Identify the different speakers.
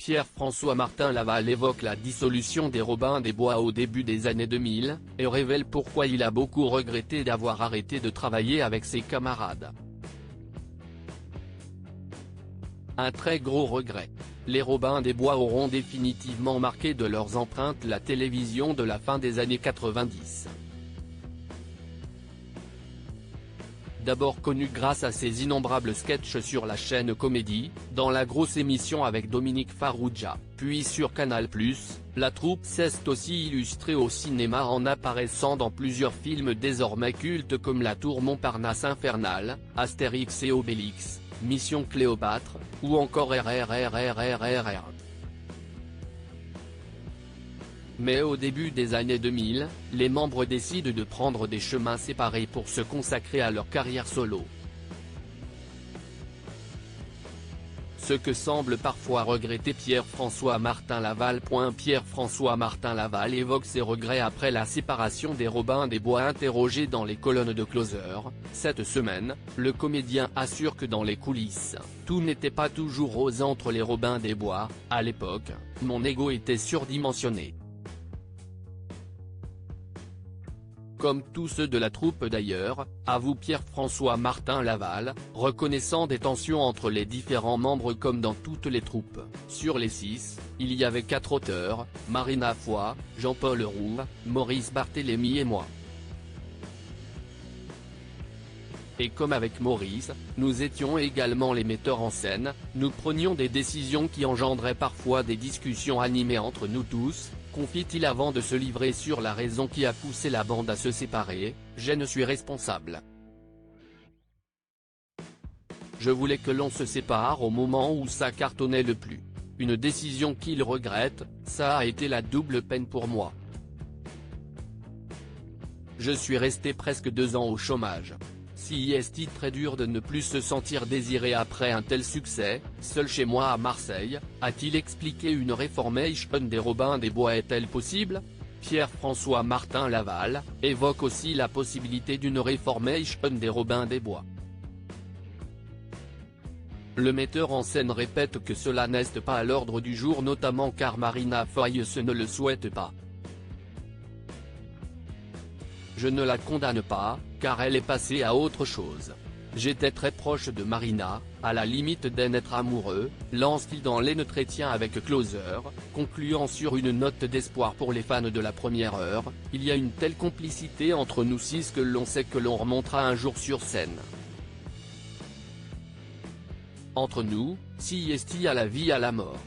Speaker 1: Pierre-François Martin Laval évoque la dissolution des Robins des Bois au début des années 2000, et révèle pourquoi il a beaucoup regretté d'avoir arrêté de travailler avec ses camarades. Un très gros regret. Les Robins des Bois auront définitivement marqué de leurs empreintes la télévision de la fin des années 90. D'abord connu grâce à ses innombrables sketchs sur la chaîne Comédie, dans la grosse émission avec Dominique Farrugia, puis sur Canal+, la troupe s'est aussi illustrée au cinéma en apparaissant dans plusieurs films désormais cultes comme La Tour Montparnasse Infernale, Astérix et Obélix, Mission Cléopâtre, ou encore RRRRRRR. Mais au début des années 2000, les membres décident de prendre des chemins séparés pour se consacrer à leur carrière solo. Ce que semble parfois regretter Pierre-François Martin Laval. Pierre-François Martin Laval évoque ses regrets après la séparation des Robins des Bois. Interrogé dans les colonnes de Closer, cette semaine, le comédien assure que dans les coulisses, tout n'était pas toujours rose entre les Robins des Bois. À l'époque, mon ego était surdimensionné. Comme tous ceux de la troupe d'ailleurs, avoue Pierre-François Martin Laval, reconnaissant des tensions entre les différents membres comme dans toutes les troupes. Sur les 6, il y avait 4 auteurs, Marina Foy, Jean-Paul Roux, Maurice Barthélémy et moi. Et comme avec Maurice, nous étions également les metteurs en scène, nous prenions des décisions qui engendraient parfois des discussions animées entre nous tous, confie-t-il avant de se livrer sur la raison qui a poussé la bande à se séparer. Je ne suis responsable. Je voulais que l'on se sépare au moment où ça cartonnait le plus. Une décision qu'il regrette, ça a été la double peine pour moi. Je suis resté presque 2 ans au chômage. Si est très dur de ne plus se sentir désiré après un tel succès, seul chez moi à Marseille, a-t-il expliqué. Une reformation des Robins des Bois est-elle possible? Pierre-François Martin Laval évoque aussi la possibilité d'une reformation des Robins des Bois. Le metteur en scène répète que cela n'est pas à l'ordre du jour, notamment car Marina Foy ne le souhaite pas. Je ne la condamne pas, car elle est passée à autre chose. J'étais très proche de Marina, à la limite d'en être amoureux, lance-t-il dans l'entretien avec Closer, concluant sur une note d'espoir pour les fans de la première heure. Il y a une telle complicité entre nous 6 que l'on sait que l'on remontera un jour sur scène. Entre nous, si est à la vie à la mort.